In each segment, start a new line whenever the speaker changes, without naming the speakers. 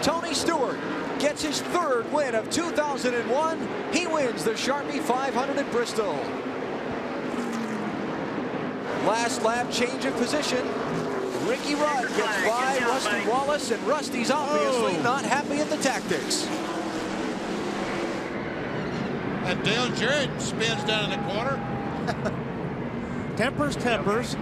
Tony Stewart gets his third win of 2001. He wins the Sharpie 500 at Bristol. Last lap change of position. Ricky Rudd gets by Rusty Wallace, and Rusty's obviously not happy at the tactics.
And Dale Jarrett spins down in the corner.
Tempers.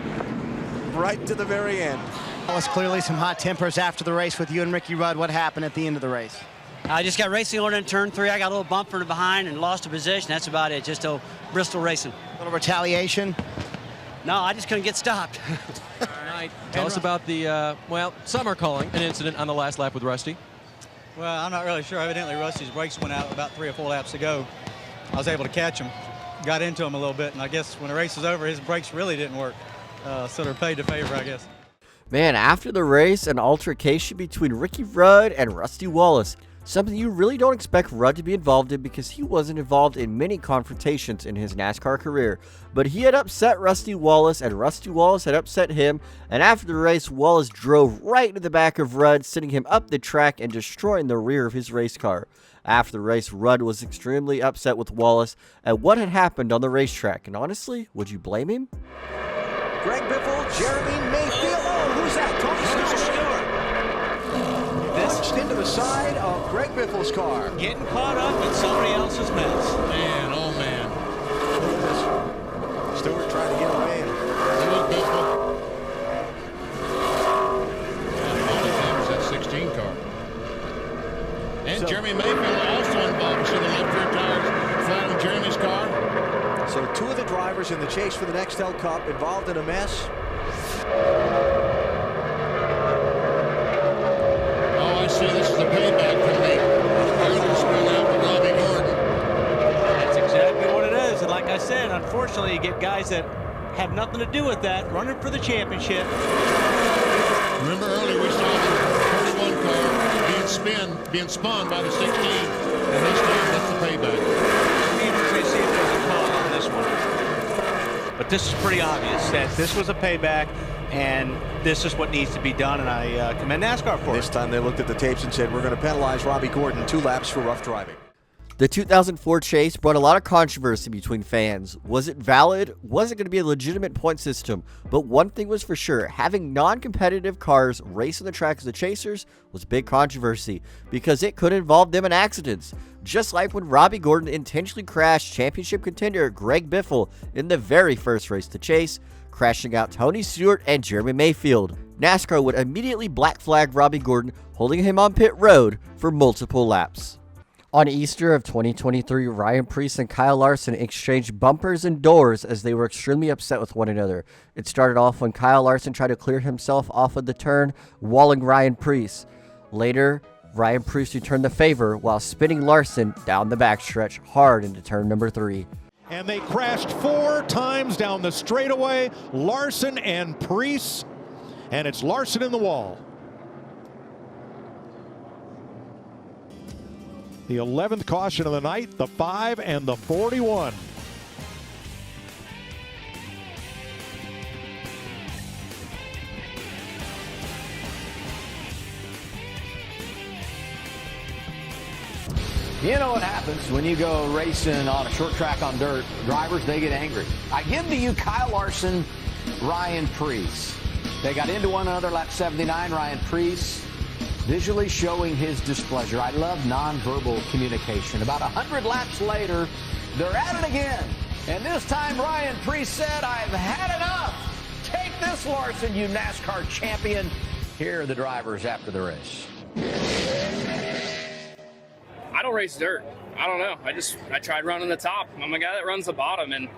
Right to the very end.
Wallace, clearly some hot tempers after the race with you and Ricky Rudd. What happened at the end of the race?
I just got racing order in turn 3. I got a little bump from behind and lost a position. That's about it. Just a Bristol racing.
A little retaliation?
No, I just couldn't get stopped.
All right. Tell us about the, well, some are calling an incident on the last lap with Rusty.
Well, I'm not really sure. Evidently, Rusty's brakes went out about 3 or 4 laps ago. I was able to catch him, got into him a little bit, and I guess when the race was over, his brakes really didn't work. So they're paid to favor, I guess.
Man, after the race, an altercation between Ricky Rudd and Rusty Wallace. Something you really don't expect Rudd to be involved in because he wasn't involved in many confrontations in his NASCAR career. But he had upset Rusty Wallace, and Rusty Wallace had upset him. And after the race, Wallace drove right into the back of Rudd, sending him up the track and destroying the rear of his race car. After the race, Rudd was extremely upset with Wallace at what had happened on the racetrack. And honestly, would you blame him?
Greg Biffle, Jeremy Mayfield. Oh, who's that? Tony Stewart. Punched into the side of Greg Biffle's car.
Getting caught up in somebody else's mess.
Man, oh man.
Look at this. Stewart trying to get away.
Hello, Biffle. And that 16 car. And Jeremy Mayfield also involved. You see the left rear tires flat on Jeremy's car.
So 2 of the drivers in the chase for the Nextel Cup involved in a mess.
Oh, I see. This is a payback from the earlier spin out with Robbie Gordon.
That's exactly what it is. And like I said, unfortunately, you get guys that have nothing to do with that running for the championship.
Remember earlier we saw the 31 car being spun by the 16, and this time that's the payback.
But this is pretty obvious that this was a payback, and this is what needs to be done, and I commend NASCAR for it.
This time they looked at the tapes and said, we're going to penalize Robbie Gordon 2 laps for rough driving.
The 2004 chase brought a lot of controversy between fans. Was it valid? Was it going to be a legitimate point system? But one thing was for sure, having non-competitive cars race on the track as the chasers was big controversy because it could involve them in accidents. Just like when Robbie Gordon intentionally crashed championship contender Greg Biffle in the very first race to chase, crashing out Tony Stewart and Jeremy Mayfield. NASCAR would immediately black flag Robbie Gordon, holding him on pit road for multiple laps. On Easter of 2023, Ryan Preece and Kyle Larson exchanged bumpers and doors as they were extremely upset with one another. It started off when Kyle Larson tried to clear himself off of the turn, walling Ryan Preece. Later, Ryan Preece returned the favor while spinning Larson down the backstretch hard into turn number 3.
And they crashed 4 times down the straightaway, Larson and Preece, and it's Larson in the wall. The 11th caution of the night, the 5 and the 41.
You know what happens when you go racing on a short track on dirt. Drivers, they get angry. I give to you Kyle Larson, Ryan Preece. They got into one another lap 79. Ryan Preece visually showing his displeasure. I love nonverbal communication. About 100 laps later, they're at it again. And this time, Ryan Preece said, I've had enough. Take this, Larson, you NASCAR champion. Here are the drivers after the race.
I don't race dirt. I don't know. I tried running the top. I'm a guy that runs the bottom, and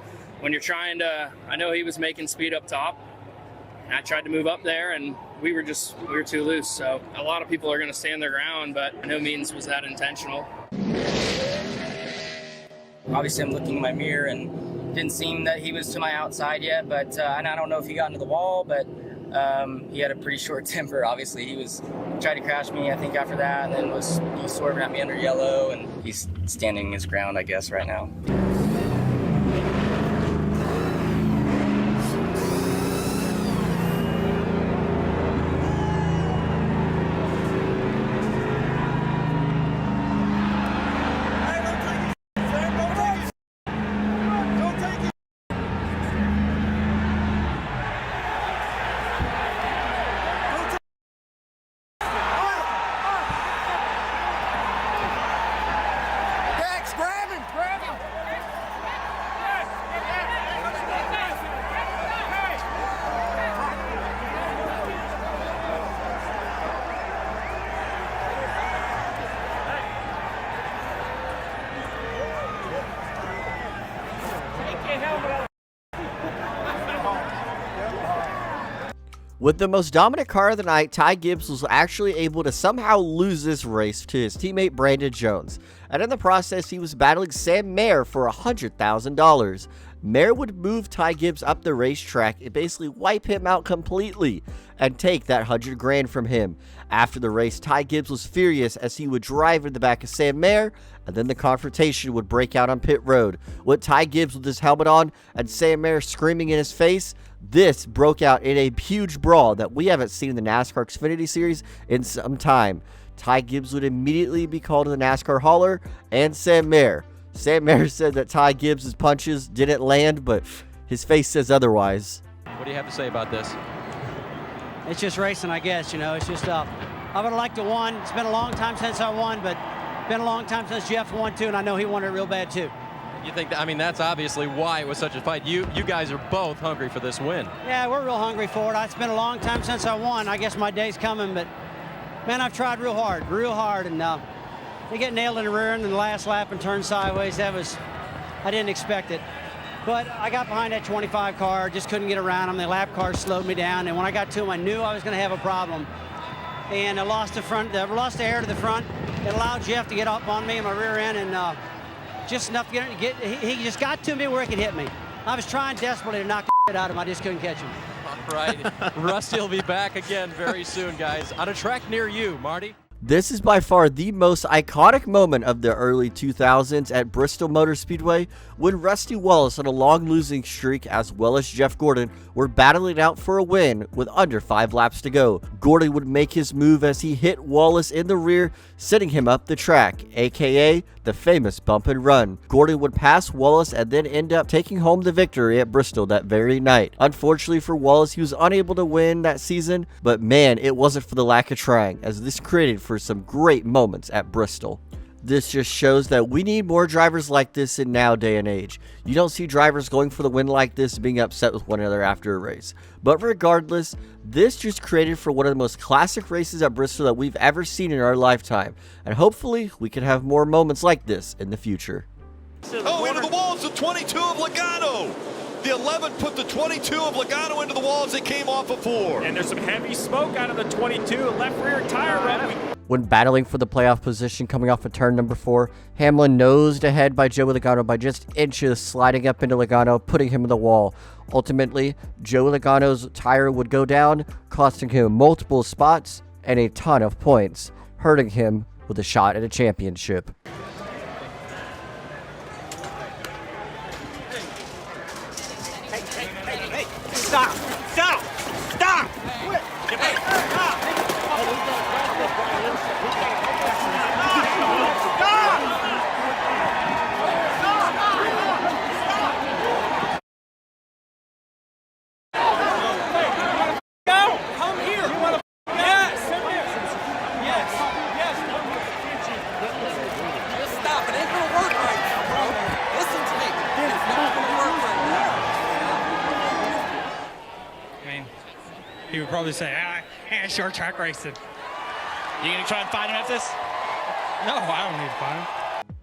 when you're trying to, I know he was making speed up top, and I tried to move up there, and we were too loose. So a lot of people are going to stand their ground, but by no means was that intentional.
Obviously, I'm looking in my mirror, and didn't seem that he was to my outside yet, but and I don't know if he got into the wall, but he had a pretty short temper. Obviously, he tried to crash me, I think, after that, and then was swerving at me under yellow, and he's standing his ground, I guess, right now.
With the most dominant car of the night, Ty Gibbs was actually able to somehow lose this race to his teammate Brandon Jones, and in the process he was battling Sam Mayer for $100,000. Mayer would move Ty Gibbs up the racetrack and basically wipe him out completely and take that $100,000 from him. After the race, Ty Gibbs was furious as he would drive in the back of Sam Mayer, and then the confrontation would break out on pit road. With Ty Gibbs with his helmet on and Sam Mayer screaming in his face, this broke out in a huge brawl that we haven't seen in the NASCAR Xfinity Series in some time. Ty Gibbs would immediately be called to the NASCAR hauler, and Sam Mayer. Sam Mayer said that Ty Gibbs' punches didn't land, but his face says otherwise.
What do you have to say about this?
It's just racing, I guess. It's just I would have liked to won. It's been a long time since I won, but it's been a long time since Jeff won too, and I know he won it real bad too.
You think that, I mean, that's obviously why it was such a fight. You guys are both hungry for this win.
Yeah, we're real hungry for it. It's been a long time since I won. I guess my day's coming, but man, I've tried real hard, and they get nailed in the rear end in the last lap and turned sideways. I didn't expect it. But I got behind that 25 car, just couldn't get around them. The lap car slowed me down, and when I got to them, I knew I was going to have a problem. And I lost the air to the front. It allowed Jeff to get up on me in my rear end, and just enough to he just got to me where he could hit me. I was trying desperately to knock the out of him. I just couldn't catch him.
All right. Rusty will be back again very soon, guys, on a track near you, Marty.
This is by far the most iconic moment of the early 2000s at Bristol Motor Speedway, when Rusty Wallace on a long losing streak as well as Jeff Gordon were battling out for a win with under 5 laps to go. Gordon would make his move as he hit Wallace in the rear, sending him up the track, aka the famous bump and run. Gordon would pass Wallace and then end up taking home the victory at Bristol that very night. Unfortunately for Wallace, he was unable to win that season, but man, it wasn't for the lack of trying, as this created for some great moments at Bristol. This just shows that we need more drivers like this in now day and age. You don't see drivers going for the win like this being upset with one another after a race. But regardless, this just created for one of the most classic races at Bristol that we've ever seen in our lifetime. And hopefully we can have more moments like this in the future.
Oh, into the walls, the 22 of Logano. The 11 put the 22 of Logano into the wall as they came off of 4.
And there's some heavy smoke out of the 22, left rear tire run.
When battling for the playoff position coming off of turn number 4, Hamlin nosed ahead by Joey Logano by just inches, sliding up into Logano, putting him in the wall. Ultimately, Joey Logano's tire would go down, costing him multiple spots and a ton of points, hurting him with a shot at a championship.
Stop! Stop! Stop! He would probably say, short track racing. You gonna try and find him at this? No, I don't need to find him.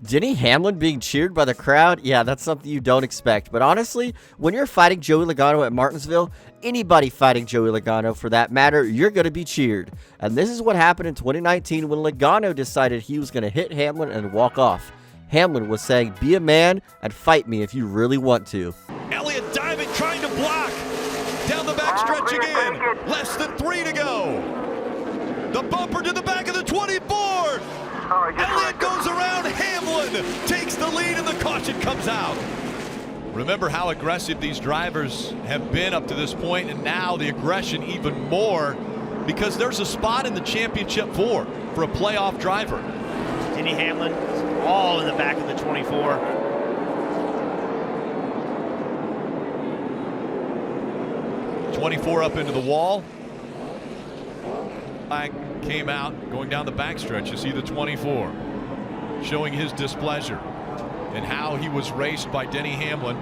Denny Hamlin being cheered by the crowd? Yeah, that's something you don't expect. But honestly, when you're fighting Joey Logano at Martinsville, anybody fighting Joey Logano for that matter, you're going to be cheered. And this is what happened in 2019 when Logano decided he was going to hit Hamlin and walk off. Hamlin was saying, be a man and fight me if you really want to.
Elliott diving, trying to block. Down the backstretch again. Less than 3 to go. The bumper to the back of the 24. Elliott goes around. Hamlin takes the lead and the caution comes out. Remember how aggressive these drivers have been up to this point, and now the aggression even more because there's a spot in the championship for a playoff driver.
Denny Hamlin all in the back of the 24.
Up into the wall. Flag came out going down the backstretch. You see the 24 showing his displeasure and how he was raced by Denny Hamlin.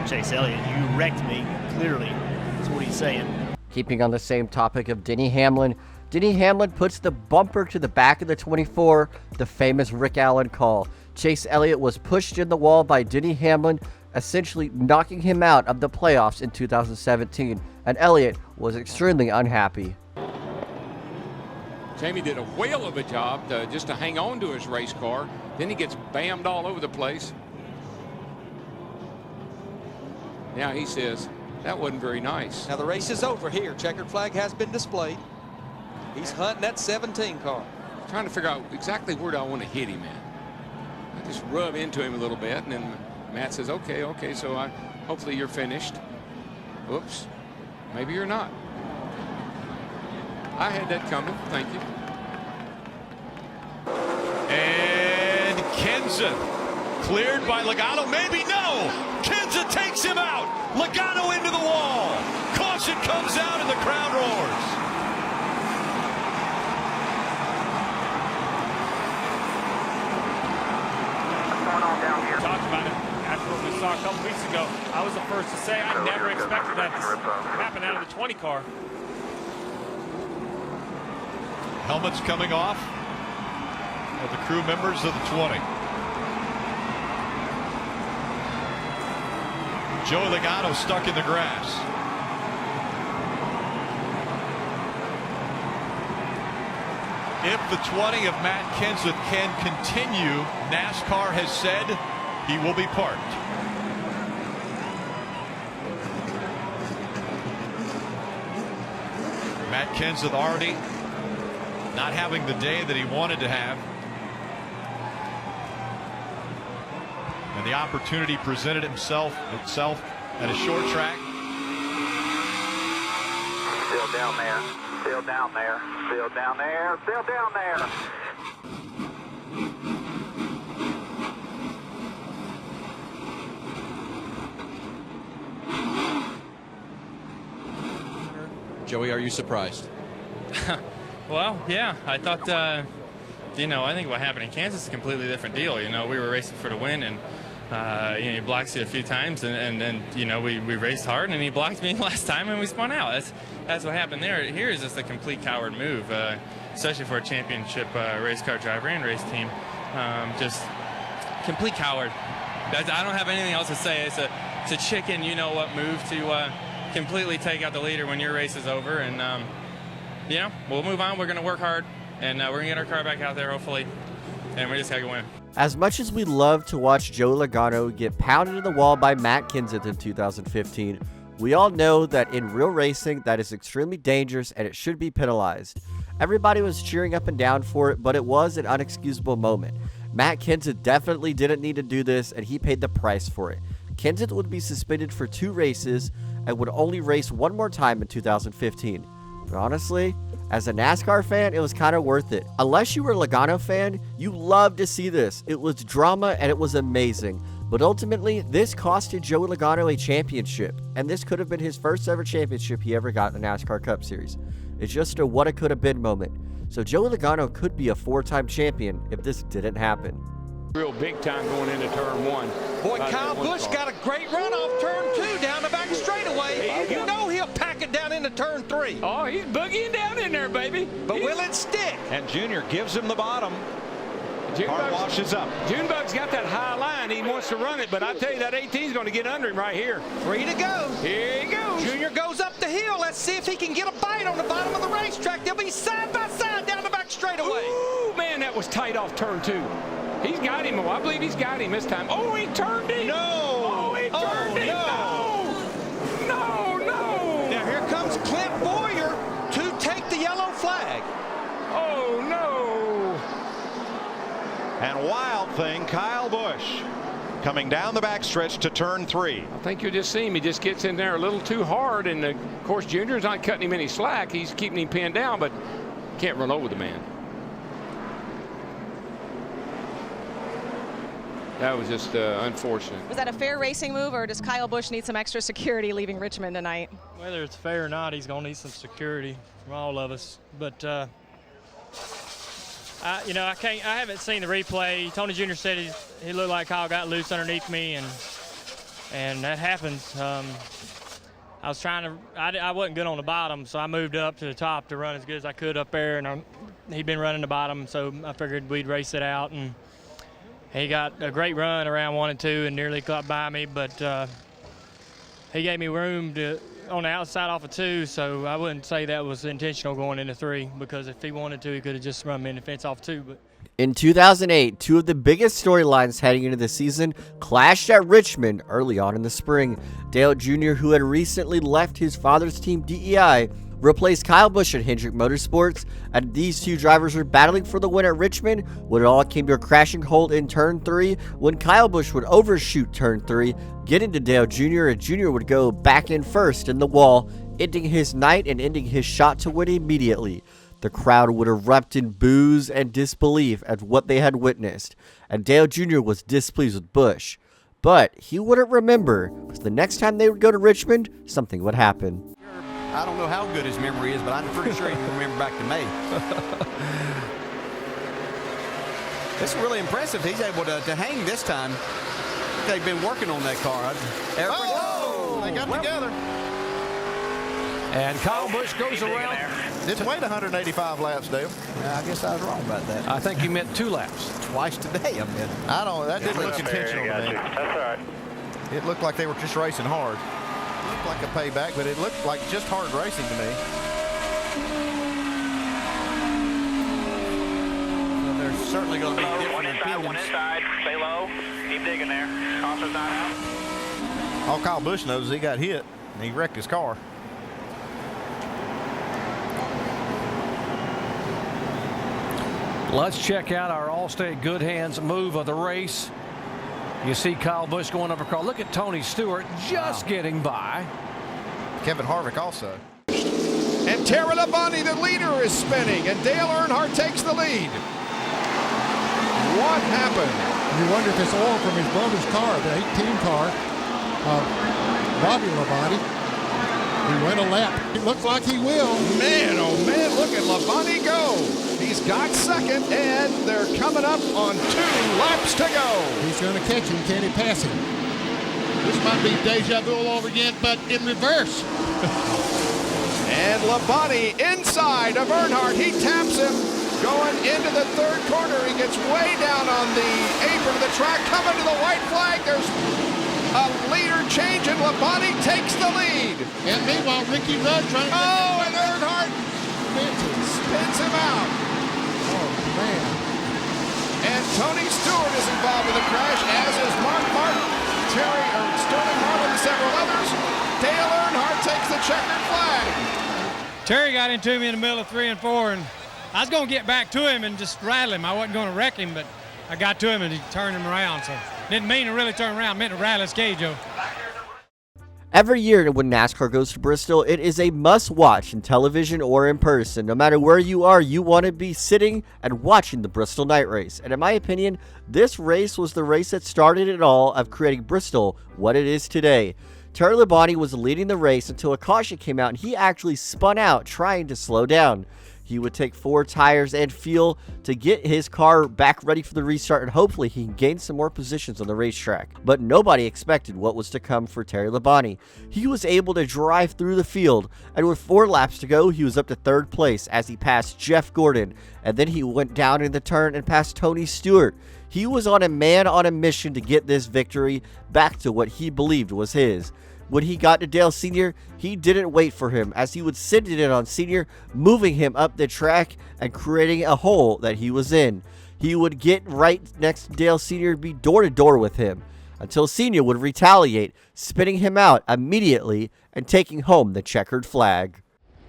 Chase Elliott, you wrecked me, clearly. That's what he's saying.
Keeping on the same topic of Denny Hamlin puts the bumper to the back of the 24, the famous Rick Allen call. Chase Elliott was pushed in the wall by Denny Hamlin, essentially knocking him out of the playoffs in 2017, and Elliott was extremely unhappy.
Jamie did a whale of a job just to hang on to his race car. Then he gets bammed all over the place. Now he says, that wasn't very nice.
Now the race is over here. Checkered flag has been displayed. He's hunting that 17 car.
Trying to figure out exactly where do I want to hit him at. I just rub into him a little bit, and then Matt says, okay, so hopefully you're finished. Oops, maybe you're not. I had that coming, thank you.
And Kenseth cleared by Logano, maybe no! Kenseth takes him out! Logano into the wall! Caution comes out and the crowd roars!
Talked about it after what we saw a couple weeks ago. I was the first to say I never expected that to happen out of the 20 car.
Helmets coming off of the crew members of the 20. Joey Logano stuck in the grass. If the 20 of Matt Kenseth can continue, NASCAR has said he will be parked. Matt Kenseth already not having the day that he wanted to have. And the opportunity presented itself at a short track.
Still down there, still down there, still down there, still down there.
Joey, are you surprised?
Well, yeah, I thought, you know, I think what happened in Kansas is a completely different deal. You know, we were racing for the win, and, you know, he blocks you a few times, and you know, we raced hard, and he blocked me last time, and we spun out. That's what happened there. Here is just a complete coward move, especially for a championship race car driver and race team. Just complete coward. I don't have anything else to say. It's a chicken, you know what, move to completely take out the leader when your race is over, and you know, we'll move on. We're going to work hard, and we're going to get our car back out there, hopefully, and we just got to win.
As much as we love to watch Joey Logano get pounded in the wall by Matt Kenseth in 2015, we all know that in real racing, that is extremely dangerous and it should be penalized. Everybody was cheering up and down for it, but it was an unexcusable moment. Matt Kenseth definitely didn't need to do this, and he paid the price for it. Kenseth would be suspended for 2 races and would only race one more time in 2015. But honestly, as a NASCAR fan, it was kind of worth it. Unless you were a Logano fan, you loved to see this. It was drama and it was amazing. But ultimately, this costed Joey Logano a championship, and this could have been his first ever championship he ever got in the NASCAR Cup Series. It's just a what it could have been moment. So Joey Logano could be a 4-time champion if this didn't happen.
Real big time going into turn 1.
Boy, Kyle Busch got a great run off turn 2 down the back straightaway. You know he'll pack it down into turn 3.
Oh, he's boogieing down in there, baby.
But will it stick?
And Junior gives him the bottom. Car washes up.
Junebug's got that high line. He wants to run it, but I tell you, that 18's going to get under him right here.
3 to go.
Here he goes.
Junior goes up the hill. Let's see if he can get a bite on the bottom of the racetrack. They'll be side by side down the back straightaway.
Ooh, man, that was tight off turn 2. He's got him. I believe he's got him this time. Oh, he turned him.
No.
Oh, he turned him. No.
Now here comes Clint Boyer to take the yellow flag.
Oh, no.
And wild thing, Kyle Busch coming down the backstretch to turn 3.
I think you'll just see him. He just gets in there a little too hard, and of course Junior's not cutting him any slack. He's keeping him pinned down, but can't run over the man. That was just unfortunate.
Was that a fair racing move, or does Kyle Busch need some extra security leaving Richmond tonight?
Whether it's fair or not, he's going to need some security from all of us. But you know, I haven't seen the replay. Tony Jr. said he looked like Kyle got loose underneath me, and that happens.
I was trying to, I wasn't good on the bottom, so I moved up to the top to run as good as I could up there, and he'd been running the bottom, so I figured we'd race it out. And he got a great run around 1 and 2 and nearly caught by me, but he gave me room on the outside off of 2, so I wouldn't say that was intentional going into 3, because if he wanted to, he could have just run me in the fence off 2. But
in 2008, two of the biggest storylines heading into the season clashed at Richmond early on in the spring. Dale Jr., who had recently left his father's team DEI, replaced Kyle Busch at Hendrick Motorsports, and these two drivers were battling for the win at Richmond when it all came to a crashing halt in Turn 3 when Kyle Busch would overshoot Turn 3, get into Dale Jr., and Jr. would go back in first in the wall, ending his night and ending his shot to win immediately. The crowd would erupt in boos and disbelief at what they had witnessed, and Dale Jr. was displeased with Busch. But he wouldn't remember, because the next time they would go to Richmond, something would happen.
I don't know how good his memory is, but I'm pretty sure he can remember back to May. It's really impressive. He's able to hang this time. They've been working on that car.
They got together.
And Kyle Busch goes around.
Didn't wait 185 laps, Dale.
Yeah, I guess I was wrong about that.
I think you meant 2 laps.
Twice today, I meant. I don't. That didn't look intentional to me.
That's all right.
It looked like they were just racing hard. It looked like a payback, but it looked like just hard racing to me.
Well, there's certainly going to be different
One
opinions.
inside. Stay low. Keep digging there. Caution's not out.
All Kyle Busch knows is he got hit and he wrecked his car.
Let's check out our Allstate Good Hands move of the race. You see Kyle Busch going over car. Look at Tony Stewart just getting by.
Kevin Harvick also.
And Terry Labonte, the leader, is spinning, and Dale Earnhardt takes the lead. What happened?
You wonder if it's oil from his brother's car, the 18 car, Bobby Labonte. He went a lap. It looks like he will.
Man, oh man, look at Labonte go. He's got second, and they're coming up on 2 laps to go.
He's going to catch him. Can he pass him?
This might be deja vu all over again, but in reverse.
And Labonte inside of Earnhardt. He taps him going into the 3rd corner. He gets way down on the apron of the track, coming to the white flag. There's a leader change, and Labonte takes the lead.
And meanwhile, Ricky Rudd trying to...
Oh, and Earnhardt spins him out.
Oh, man.
And Tony Stewart is involved in the crash, as is Mark Martin, Sterling Marlin, and several others. Dale Earnhardt takes the checkered flag.
Terry got into me in the middle of 3 and 4, and I was going to get back to him and just rattle him. I wasn't going to wreck him, but I got to him and he turned him around. So didn't mean to really turn around, meant to rattle his cage, Joe.
Every year when NASCAR goes to Bristol, it is a must-watch in television or in person. No matter where you are, you want to be sitting and watching the Bristol night race. And in my opinion, this race was the race that started it all of creating Bristol what it is today. Terry Labonte was leading the race until a caution came out and he actually spun out trying to slow down. He would take 4 tires and fuel to get his car back ready for the restart, and hopefully he can gain some more positions on the racetrack. But nobody expected what was to come for Terry Labonte. He was able to drive through the field, and with 4 laps to go, he was up to 3rd place as he passed Jeff Gordon, and then he went down in the turn and passed Tony Stewart. He was on a mission to get this victory back to what he believed was his. When he got to Dale Sr., he didn't wait for him, as he would send it in on Sr., moving him up the track and creating a hole that he was in. He would get right next to Dale Sr. and be door-to-door with him, until Sr. would retaliate, spinning him out immediately and taking home the checkered flag.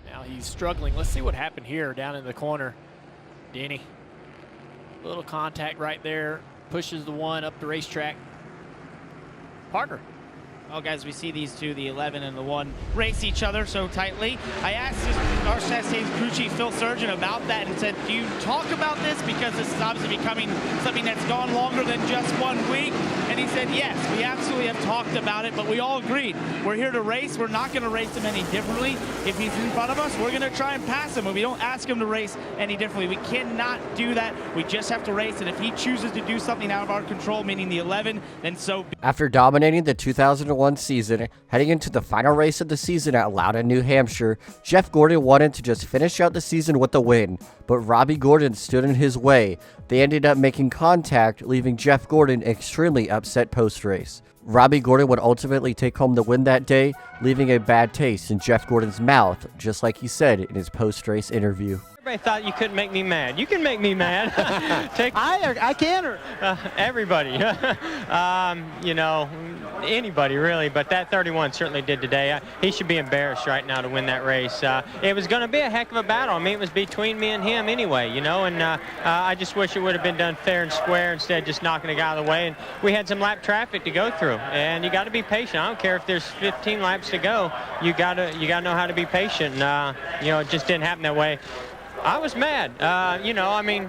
Now he's struggling. Let's see what happened here down in the corner. Denny, little contact right there, pushes the 1 up the racetrack. Partner.
Well, guys, we see these two, the 11 and the 1, race each other so tightly. I asked our Chastain's crew chief, Phil Surgeon, about that and said, do you talk about this? Because this is obviously becoming something that's gone longer than just 1 week. And he said, yes, we absolutely have talked about it, but we all agreed. We're here to race. We're not going to race him any differently. If he's in front of us, we're going to try and pass him. And we don't ask him to race any differently. We cannot do that. We just have to race. And if he chooses to do something out of our control, meaning the 11, then so be it.
After dominating the 2001 1 season. Heading into the final race of the season at Loudon, New Hampshire, Jeff Gordon wanted to just finish out the season with a win, but Robbie Gordon stood in his way. They ended up making contact, leaving Jeff Gordon extremely upset post-race. Robbie Gordon would ultimately take home the win that day, leaving a bad taste in Jeff Gordon's mouth, just like he said in his post-race interview.
Everybody thought you couldn't make me mad. You can make me mad. I can. Everybody. You know, anybody really. But that 31 certainly did today. He should be embarrassed right now to win that race. It was going to be a heck of a battle. I mean, it was between me and him anyway, you know. And I just wish it would have been done fair and square instead of just knocking a guy out of the way. And we had some lap traffic to go through. And you got to be patient. I don't care if there's 15 laps to go. You got to know how to be patient. And, you know, it just didn't happen that way. I was mad. You know, I mean,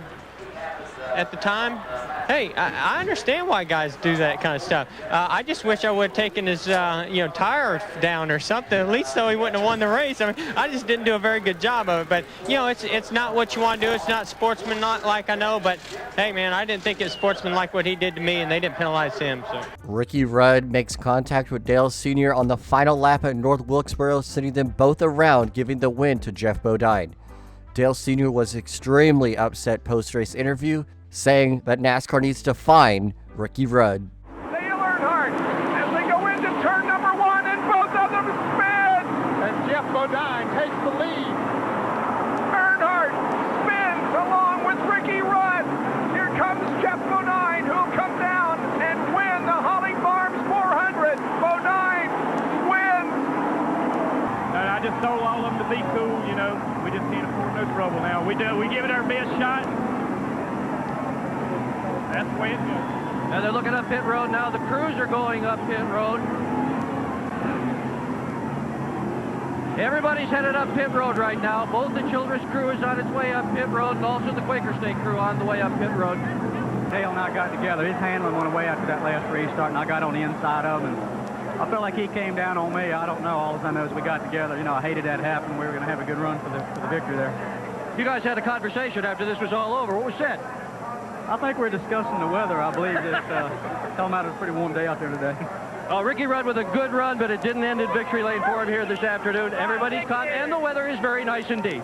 at the time, hey, I understand why guys do that kind of stuff. I just wish I would have taken his, you know, tire down or something, at least so he wouldn't have won the race. I mean, I just didn't do a very good job of it. But, you know, it's not what you want to do. It's not sportsmanlike, I know. But, hey, man, I didn't think it's sportsmanlike what he did to me, and they didn't penalize him. So.
Ricky Rudd makes contact with Dale Sr. on the final lap at North Wilkesboro, sending them both around, giving the win to Jeff Bodine. Dale Sr. was extremely upset post-race interview, saying that NASCAR needs to fine Ricky Rudd.
Dale Earnhardt as they go into turn number 1 and both of them spin. And Jeff Bodine takes the lead. Earnhardt spins along with Ricky Rudd. Here comes Jeff Bodine, who'll come down and win the Holly Farms 400. Bodine wins.
And I just told all of them to be cool, you know. We just can't afford no trouble now. We give it our best shot. That's the way it goes.
Now they're looking up pit road now. The crews are going up pit road. Everybody's headed up pit road right now. Both the Childress crew is on its way up pit road, and also the Quaker State crew on the way up pit road.
Dale and I got together. His Hamlin went away after that last restart, and I got on the inside of him. I felt like he came down on me. I don't know. All I know is we got together. You know, I hated that happening. We were going to have a good run for the victory there.
You guys had a conversation after this was all over. What was said?
I think we're discussing the weather. I believe that talking about a pretty warm day out there today.
Ricky Rudd with a good run, but it didn't end in victory lane for him here this afternoon. Everybody's caught, and the weather is very nice indeed.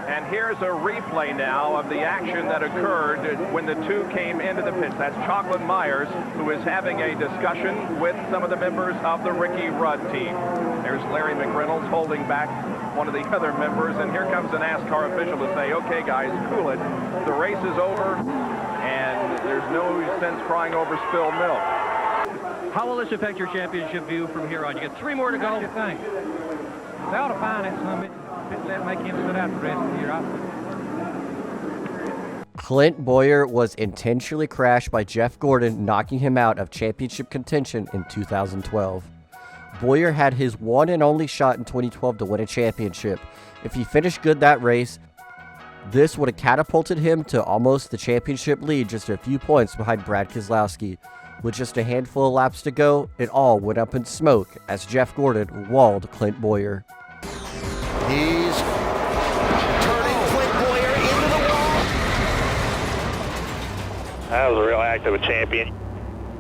And here's a replay now of the action that occurred when the two came into the pits. That's Chocolate Myers, who is having a discussion with some of the members of the Ricky Rudd team. There's Larry McReynolds holding back one of the other members, and here comes a NASCAR official to say, okay, guys, cool it. The race is over, and there's no sense crying over spilled milk.
How will this affect your championship view from here on? You get 3 more to go.
What do you think? They ought to find it some. Let make him sit out the rest of the year.
Clint Boyer was intentionally crashed by Jeff Gordon, knocking him out of championship contention in 2012. Boyer had his one and only shot in 2012 to win a championship. If he finished good that race, this would have catapulted him to almost the championship lead, just a few points behind Brad Keselowski. With just a handful of laps to go, it all went up in smoke as Jeff Gordon walled Clint Boyer.
He's turning Clint Boyer into the wall.
That was a real act of a champion.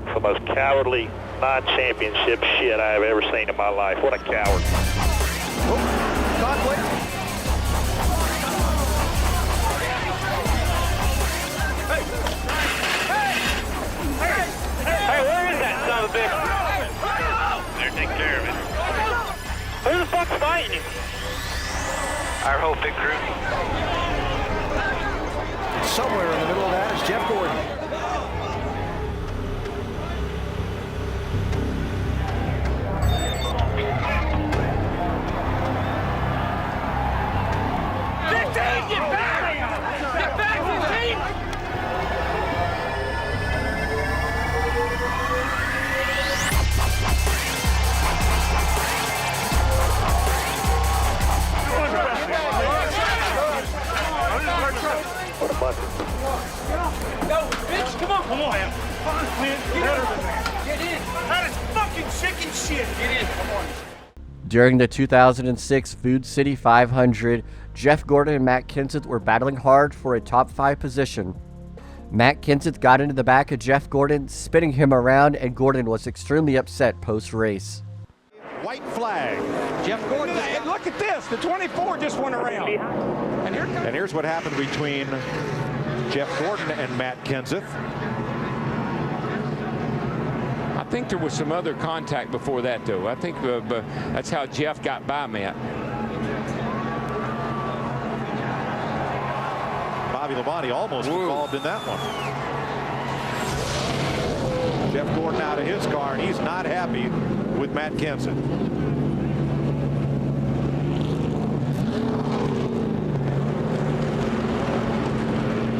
It's the most cowardly non-championship shit I have ever seen in my life. What a coward.
Conflict.
Hey, where is that son of a bitch? They're taking care of it. Who the fuck's fighting you? Our whole big crew.
Somewhere in the middle of that is Jeff Gordon.
Get back! Get back, 15!
What a bunch.
Go, bitch, come on, man. Get in. That is fucking chicken shit. Get in, come on.
During the 2006 Food City 500, Jeff Gordon and Matt Kenseth were battling hard for a top 5 position. Matt Kenseth got into the back of Jeff Gordon, spinning him around, and Gordon was extremely upset post-race.
white flag.
Jeff Gordon.
Hey, look at this. The 24 just went around.
And here's what happened between Jeff Gordon and Matt Kenseth.
I think there was some other contact before that, though. I think that's how Jeff got by Matt.
Bobby Labonte almost involved in that one. Jeff Gordon out of his car, and he's not happy with Matt Kenseth.